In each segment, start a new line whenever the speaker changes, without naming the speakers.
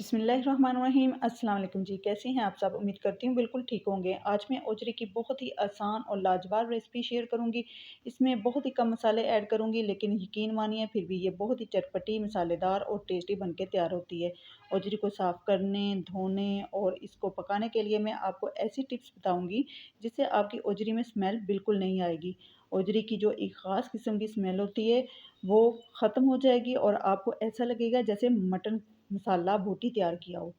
बिस्मिल्लाहिर्रहमानिर्रहीम। अस्सलाम वालेकुम जी, कैसे हैं आप सब? उम्मीद करती हूँ बिल्कुल ठीक होंगे। आज मैं ओजरे की बहुत ही आसान और लाजवाब रेसिपी शेयर करूँगी। इसमें बहुत ही कम मसाले ऐड करूँगी, लेकिन यकीन मानिए फिर भी ये बहुत ही चटपटी, मसालेदार और टेस्टी बन के तैयार होती है। ओजरे को साफ़ करने, धोने और इसको पकाने के लिए मैं आपको ऐसी टिप्स बताऊँगी जिससे आपकी ओजरी में स्मेल बिल्कुल नहीं आएगी। ओजरी की जो एक ख़ास किस्म की स्मेल होती है वो ख़त्म हो जाएगी और आपको ऐसा लगेगा जैसे मटन मसाला बोटी तैयार किया हो।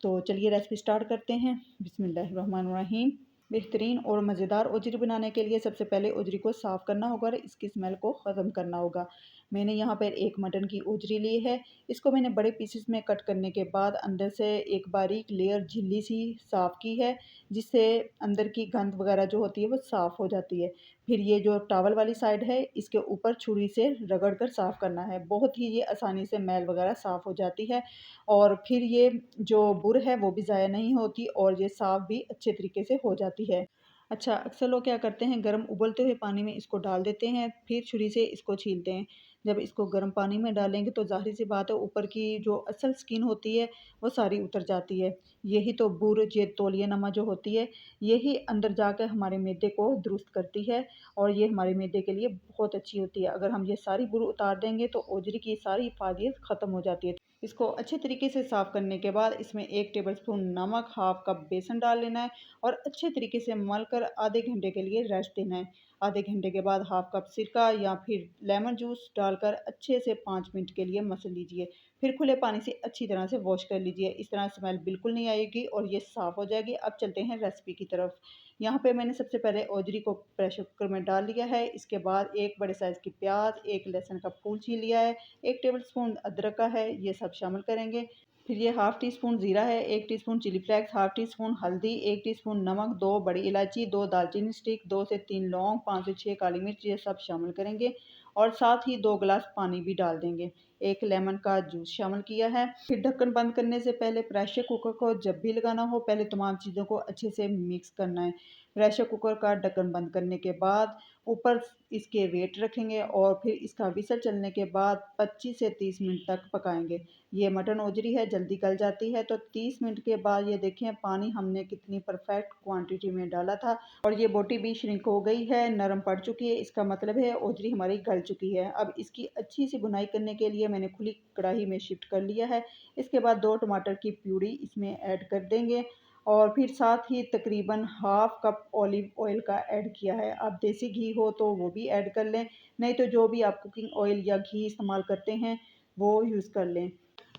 तो चलिए रेसिपी स्टार्ट करते हैं। बिस्मिल्लाहिर्रहमानिर्रहीम। बेहतरीन और मज़ेदार ओजरी बनाने के लिए सबसे पहले ओजरी को साफ़ करना होगा और इसकी स्मेल को ख़त्म करना होगा। मैंने यहाँ पर एक मटन की ओजरी ली है। इसको मैंने बड़े पीसेस में कट करने के बाद अंदर से एक बारीक लेयर झिल्ली सी साफ़ की है, जिससे अंदर की गंद वगैरह जो होती है वो साफ़ हो जाती है। फिर ये जो टॉवल वाली साइड है इसके ऊपर छुरी से रगड़ कर साफ़ करना है। बहुत ही ये आसानी से मैल वगैरह साफ़ हो जाती है और फिर ये जो बुर है वो भी ज़ाया नहीं होती और ये साफ़ भी अच्छे तरीके से हो जाती है। अच्छा, अक्सर लोग क्या करते हैं गर्म उबलते हुए पानी में इसको डाल देते हैं, फिर छुरी से इसको छीलते हैं। जब इसको गर्म पानी में डालेंगे तो ज़ाहिर-सी बात है ऊपर की जो असल स्किन होती है वो सारी उतर जाती है। यही तो बुर ये तौलिया-नमा जो होती है, यही अंदर जाकर हमारे मैदे को दुरुस्त करती है और ये हमारे मैदे के लिए बहुत अच्छी होती है। अगर हम ये सारी बुर उतार देंगे तो ओजरी की सारी इफ़ादियत ख़त्म हो जाती है। इसको अच्छे तरीके से साफ़ करने के बाद इसमें 1 टेबलस्पून नमक, हाफ़ कप बेसन डाल लेना है और अच्छे तरीके से मल कर आधे घंटे के लिए रेस्ट देना है। आधे घंटे के बाद हाफ़ कप सिरका या फिर लेमन जूस डालकर अच्छे से 5 मिनट के लिए मसल लीजिए। फिर खुले पानी से अच्छी तरह से वॉश कर लीजिए। इस तरह स्मेल बिल्कुल नहीं आएगी और ये साफ़ हो जाएगी। अब चलते हैं रेसिपी की तरफ। यहाँ पे मैंने सबसे पहले ओजरी को प्रेशर कुकर में डाल लिया है। इसके बाद एक बड़े साइज़ की प्याज़, एक लहसुन का फूल छील लिया है, 1 टेबलस्पून अदरक का है, ये सब शामिल करेंगे। फिर ये हाफ़ टी स्पून ज़ीरा है, 1 teaspoon chilli flakes, half teaspoon हल्दी, 1 टीस्पून नमक, 2 बड़ी इलायची, 2 दालचीनी स्टिक, 2 से 3 लौंग, 5 से 6 काली मिर्च, ये सब शामिल करेंगे और साथ ही 2 गिलास पानी भी डाल देंगे। 1 लेमन का जूस शामिल किया है। फिर ढक्कन बंद करने से पहले प्रेशर कुकर को जब भी लगाना हो पहले तमाम चीज़ों को अच्छे से मिक्स करना है। प्रेशर कुकर का ढक्कन बंद करने के बाद ऊपर इसके वेट रखेंगे और फिर इसका व्हिसल चलने के बाद 25 से 30 मिनट तक पकाएँगे। ये मटन ओजरी है, जल्दी गल जाती है, तो 30 मिनट के बाद ये देखें पानी हमने कितनी परफेक्ट क्वांटिटी में डाला था और ये बोटी भी श्रिंक हो गई है, नरम पड़ चुकी है। इसका मतलब है ओजरी हमारी गल चुकी है। अब इसकी अच्छी सी भुनाई करने के लिए मैंने खुली कढ़ाई में शिफ्ट कर लिया है। इसके बाद 2 टमाटर की प्यूरी इसमें ऐड कर देंगे और फिर साथ ही तकरीबन हाफ़ कप ऑलिव ऑयल का ऐड किया है। आप देसी घी हो तो वो भी ऐड कर लें, नहीं तो जो भी आप कुकिंग ऑयल या घी इस्तेमाल करते हैं, वो यूज़ कर लें।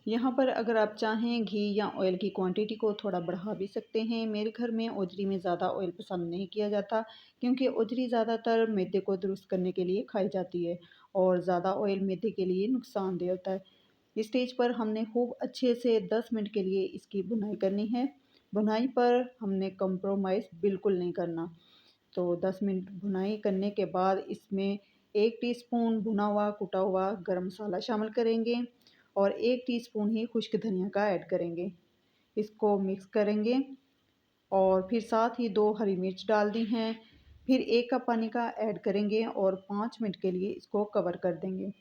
यहाँ पर अगर आप चाहें घी या ऑयल की क्वांटिटी को थोड़ा बढ़ा भी सकते हैं। मेरे घर में ओजरी में ज़्यादा ऑयल पसंद नहीं किया जाता, क्योंकि ओजरी ज़्यादातर मैदे को दुरुस्त करने के लिए खाई जाती है और ज़्यादा ऑयल मैदे के लिए नुकसानदेह होता है। इस स्टेज पर हमने खूब अच्छे से 10 मिनट के लिए इसकी भुनाई करनी है। भुनाई पर हमने कंप्रोमाइज़ बिल्कुल नहीं करना। तो 10 मिनट भुनाई करने के बाद इसमें 1 टीस्पून भुना हुआ कुटा हुआ गरम मसाला शामिल करेंगे और 1 टीस्पून ही खुश्क धनिया का ऐड करेंगे। इसको मिक्स करेंगे और फिर साथ ही 2 हरी मिर्च डाल दी हैं। फिर 1 कप पानी का ऐड करेंगे और 5 मिनट के लिए इसको कवर कर देंगे।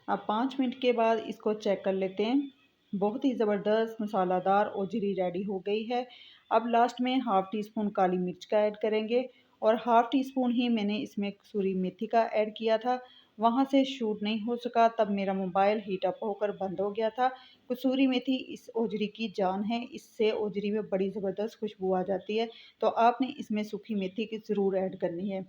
अब 5 मिनट के बाद इसको चेक कर लेते हैं। बहुत ही ज़बरदस्त मसालादार ओजरी रेडी हो गई है। अब लास्ट में हाफ़ टी स्पून काली मिर्च का ऐड करेंगे और हाफ़ टी स्पून ही मैंने इसमें कसूरी मेथी का ऐड किया था। वहाँ से शूट नहीं हो सका, तब मेरा मोबाइल हीट अप होकर बंद हो गया था। कसूरी मेथी इस ओजरी की जान है, इससे ओजरी में बड़ी ज़बरदस्त खुशबू आ जाती है। तो आपने इसमें सूखी मेथी की ज़रूर ऐड करनी है।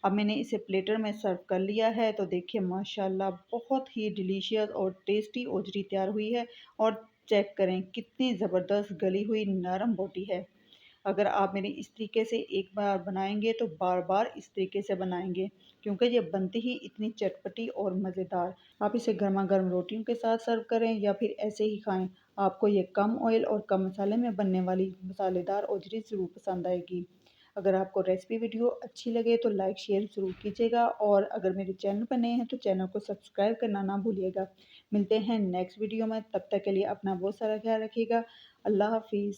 अब मैंने इसे प्लेटर में सर्व कर लिया है, तो देखिए माशाल्लाह बहुत ही डिलीशियस और टेस्टी ओजरी तैयार हुई है और चेक करें कितनी ज़बरदस्त गली हुई नरम बोटी है। अगर आप मेरी इस तरीके से एक बार बनाएंगे तो बार बार इस तरीके से बनाएंगे, क्योंकि ये बनती ही इतनी चटपटी और मज़ेदार। आप इसे गर्मा गर्म रोटियों के साथ सर्व करें या फिर ऐसे ही खाएं। आपको ये कम ऑयल और कम मसाले में बनने वाली मसालेदार ओजरी ज़रूर पसंद आएगी। अगर आपको रेसिपी वीडियो अच्छी लगे तो लाइक शेयर ज़रूर कीजिएगा और अगर मेरे चैनल पर नए हैं तो चैनल को सब्सक्राइब करना ना भूलिएगा। मिलते हैं नेक्स्ट वीडियो में, तब तक के लिए अपना बहुत सारा ख्याल रखिएगा। अल्लाह हाफिज़।